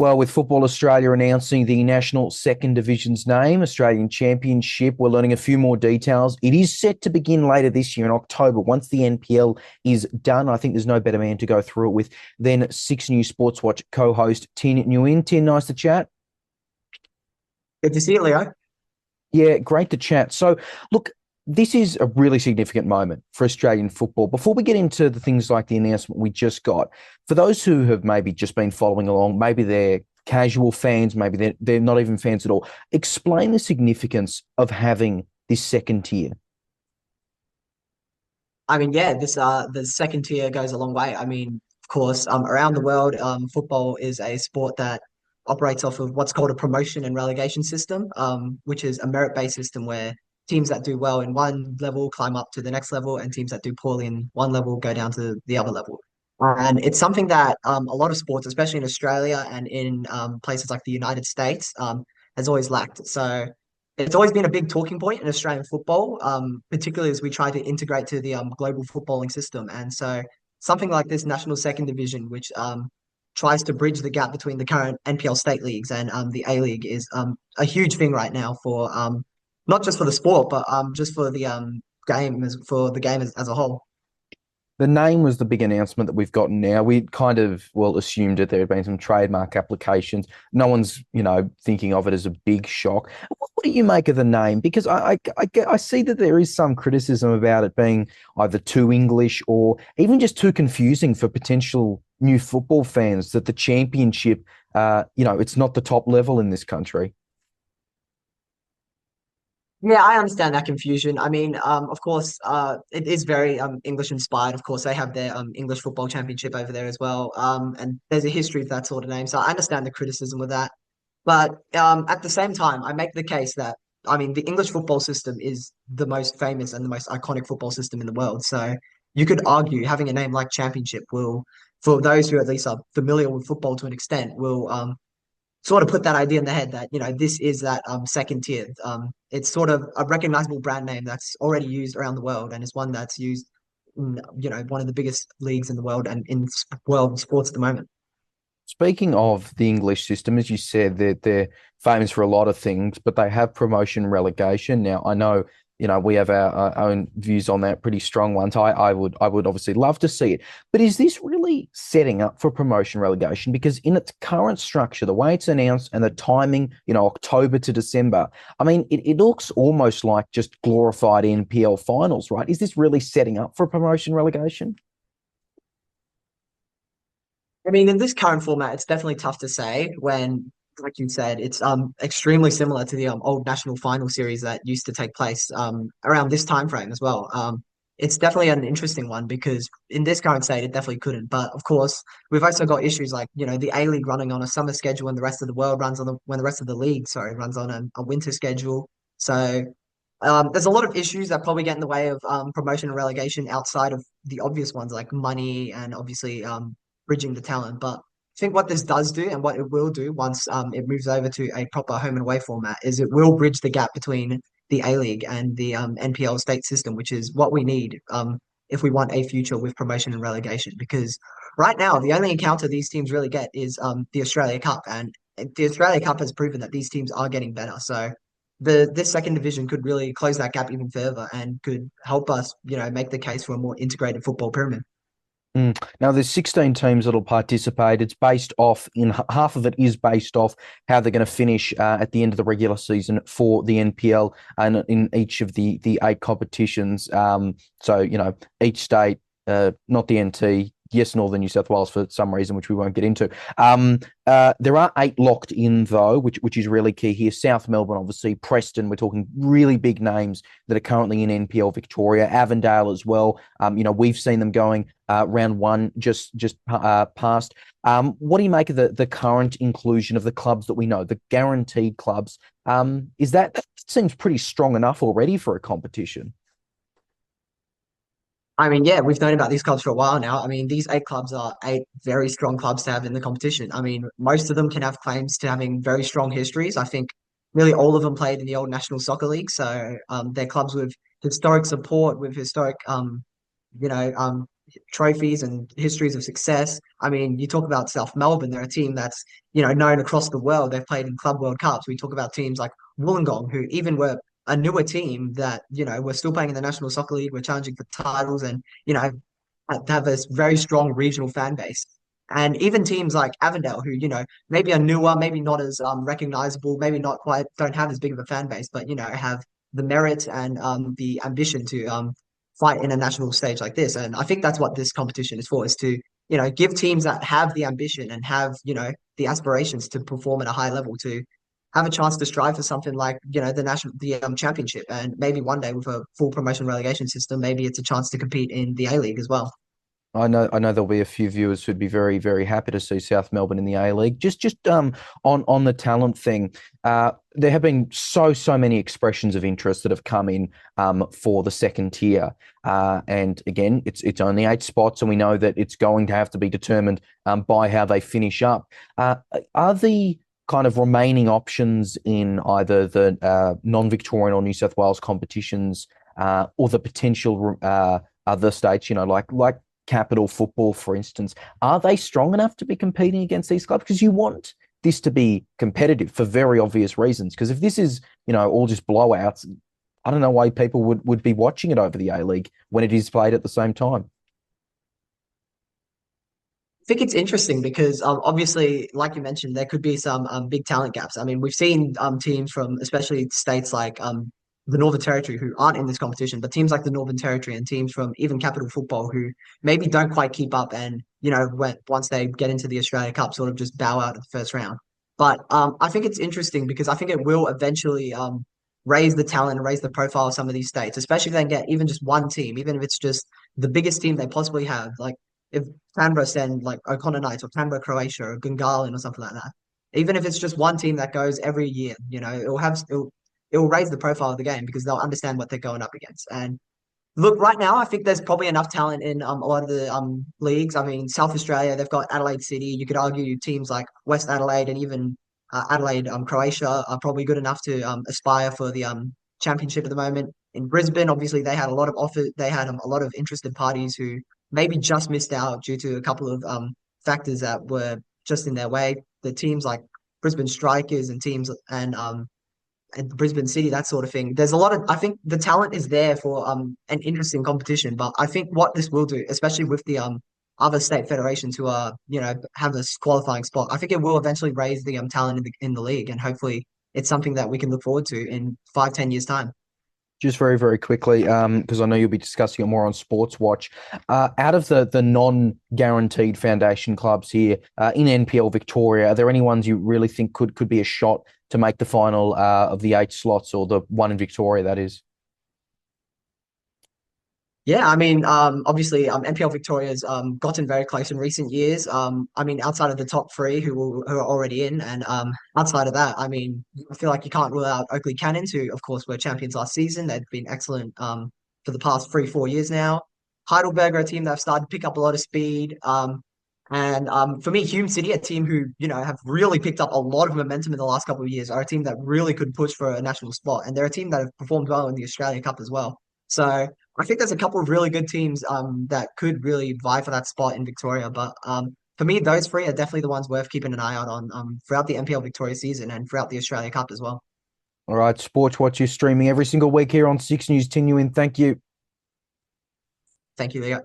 Well, with Football Australia announcing the national second division's name, Australian Championship, we're learning a few more details. It is set to begin later this year in October. Once the NPL is done, I think there's no better man to go through it with than Six News Sports Watch co-host Tin Nguyen. Tin, nice to chat. Good to see you, Leo. Yeah, great to chat. So, look, this is a really significant moment for Australian football. Before we get into the things like the announcement we just got, for those who have maybe just been following along, maybe they're casual fans, maybe they're not even fans at all, explain the significance of having this second tier. I mean, yeah, this the second tier goes a long way. I mean, of course, around the world, football is a sport that operates off of what's called a promotion and relegation system, which is a merit-based system where teams that do well in one level climb up to the next level, and teams that do poorly in one level go down to the other level. And it's something that a lot of sports, especially in Australia and in places like the United States, has always lacked. So it's always been a big talking point in Australian football, particularly as we try to integrate to the global footballing system. And so something like this national second division, which tries to bridge the gap between the current NPL state leagues and the A League, is a huge thing right now for not just for the sport, but just for the game for the game as a whole. The name was the big announcement that we've gotten now. We kind of, well, assumed that there had been some trademark applications. No one's, thinking of it as a big shock. What do you make of the name? Because I see that there is some criticism about it being either too English or even just too confusing for potential new football fans, that the championship, it's not the top level in this country. Yeah, I understand that confusion. I mean, of course, it is very English inspired. Of course, they have their English Football Championship over there as well. And there's a history of that sort of name. So I understand the criticism of that. But at the same time, I make the case that, I mean, the English football system is the most famous and the most iconic football system in the world. So you could argue having a name like Championship will, for those who at least are familiar with football to an extent, will sort of put that idea in the head that, this is that second tier. It's sort of a recognizable brand name that's already used around the world, and it's one that's used in, one of the biggest leagues in the world and in world sports at the moment. Speaking of the English system, as you said, they're famous for a lot of things, but they have promotion relegation. Now, I know, we have our own views on that, pretty strong ones. I would obviously love to see it. But is this really setting up for promotion relegation? Because in its current structure, the way it's announced and the timing, October to December, I mean, it looks almost like just glorified NPL finals, right? Is this really setting up for promotion relegation? I mean, in this current format, it's definitely tough to say when, like you said, it's extremely similar to the old national final series that used to take place around this time frame as well. It's definitely an interesting one because in this current state, it definitely couldn't. But of course, we've also got issues like, the A League running on a summer schedule when the rest of the world runs on when the rest of the league, sorry, runs on a winter schedule. So there's a lot of issues that probably get in the way of promotion and relegation outside of the obvious ones like money and obviously bridging the talent. But I think what this does do and what it will do once it moves over to a proper home and away format is it will bridge the gap between the A League and the NPL state system, which is what we need if we want a future with promotion and relegation. Because right now, the only encounter these teams really get is the Australia Cup, and the Australia Cup has proven that these teams are getting better. So this second division could really close that gap even further and could help us, make the case for a more integrated football pyramid. Now, there's 16 teams that'll participate. It's based off in half of it is based off how they're going to finish at the end of the regular season for the NPL and in each of the eight competitions. So each state, not the NT. Yes, Northern New South Wales for some reason, which we won't get into. There are eight locked in though, which is really key here. South Melbourne, obviously, Preston. We're talking really big names that are currently in NPL Victoria. Avondale as well. We've seen them going round one just past. What do you make of the current inclusion of the clubs that we know, the guaranteed clubs? Is that seems pretty strong enough already for a competition? I mean, yeah, we've known about these clubs for a while now. I mean, these eight clubs are eight very strong clubs to have in the competition. I mean, most of them can have claims to having very strong histories. I think nearly all of them played in the old National Soccer League. So they're clubs with historic support, with historic, you know, um, trophies and histories of success. I mean, you talk about South Melbourne, they're a team that's, known across the world. They've played in Club World Cups. We talk about teams like Wollongong, who even were a newer team that, were still playing in the National Soccer League, we're challenging for titles and, have a very strong regional fan base. And even teams like Avondale, who, maybe are newer, maybe not as recognizable, maybe not quite, don't have as big of a fan base, but, have the merit and the ambition to fight in a national stage like this. And I think that's what this competition is for, is to, give teams that have the ambition and have, the aspirations to perform at a high level to have a chance to strive for something like, the championship. And maybe one day with a full promotion relegation system, maybe it's a chance to compete in the A League as well. I know there'll be a few viewers who'd be very, very happy to see South Melbourne in the A League. Just on the talent thing, there have been so many expressions of interest that have come in for the second tier. And again, it's only 8 spots, and we know that it's going to have to be determined by how they finish up. Are the kind of remaining options in either the non-Victorian or New South Wales competitions, or the potential other states, like Capital Football, for instance, are they strong enough to be competing against these clubs? Because you want this to be competitive for very obvious reasons. Because if this is, all just blowouts, I don't know why people would be watching it over the A League when it is played at the same time. I think it's interesting because obviously, like you mentioned, there could be some big talent gaps. I mean, we've seen teams from especially states like the Northern Territory who aren't in this competition, but teams like the Northern Territory and teams from even Capital Football who maybe don't quite keep up and, once they get into the Australia Cup, sort of just bow out at the first round. But I think it's interesting because I think it will eventually raise the talent and raise the profile of some of these states, especially if they can get even just one team, even if it's just the biggest team they possibly have. Like if Canberra send like O'Connor Knights or Canberra Croatia or Gungahlin or something like that. Even if it's just one team that goes every year, it will raise the profile of the game because they'll understand what they're going up against. And look, right now, I think there's probably enough talent in a lot of the leagues. I mean, South Australia, they've got Adelaide City. You could argue teams like West Adelaide and even Adelaide, Croatia are probably good enough to aspire for the championship at the moment. In Brisbane, obviously, they had a lot of offer. They had a lot of interested parties who maybe just missed out due to a couple of factors that were just in their way. The teams like Brisbane Strikers and teams and Brisbane City, that sort of thing. There's a lot of, I think the talent is there for an interesting competition, but I think what this will do, especially with the other state federations who are, have this qualifying spot, I think it will eventually raise the talent in the league, and hopefully it's something that we can look forward to in 5, 10 years time. Just very, very quickly, because I know you'll be discussing it more on Sports Watch. Out of the non-guaranteed foundation clubs here in NPL Victoria, are there any ones you really think could be a shot to make the final of the 8 slots, or the one in Victoria, that is? Yeah, I mean, obviously, NPL Victoria's gotten very close in recent years. I mean, outside of the top three who are already in, and outside of that, I mean, I feel like you can't rule out Oakley Cannons, who, of course, were champions last season. They've been excellent for the past 3, 4 years now. Heidelberg are a team that have started to pick up a lot of speed. And for me, Hume City, a team who, have really picked up a lot of momentum in the last couple of years, are a team that really could push for a national spot. And they're a team that have performed well in the Australia Cup as well. So I think there's a couple of really good teams that could really vie for that spot in Victoria. But for me, those three are definitely the ones worth keeping an eye out on throughout the NPL Victoria season and throughout the Australia Cup as well. All right, Sports Watch is streaming every single week here on 6 News. Tune you in. Thank you. Thank you, Leo.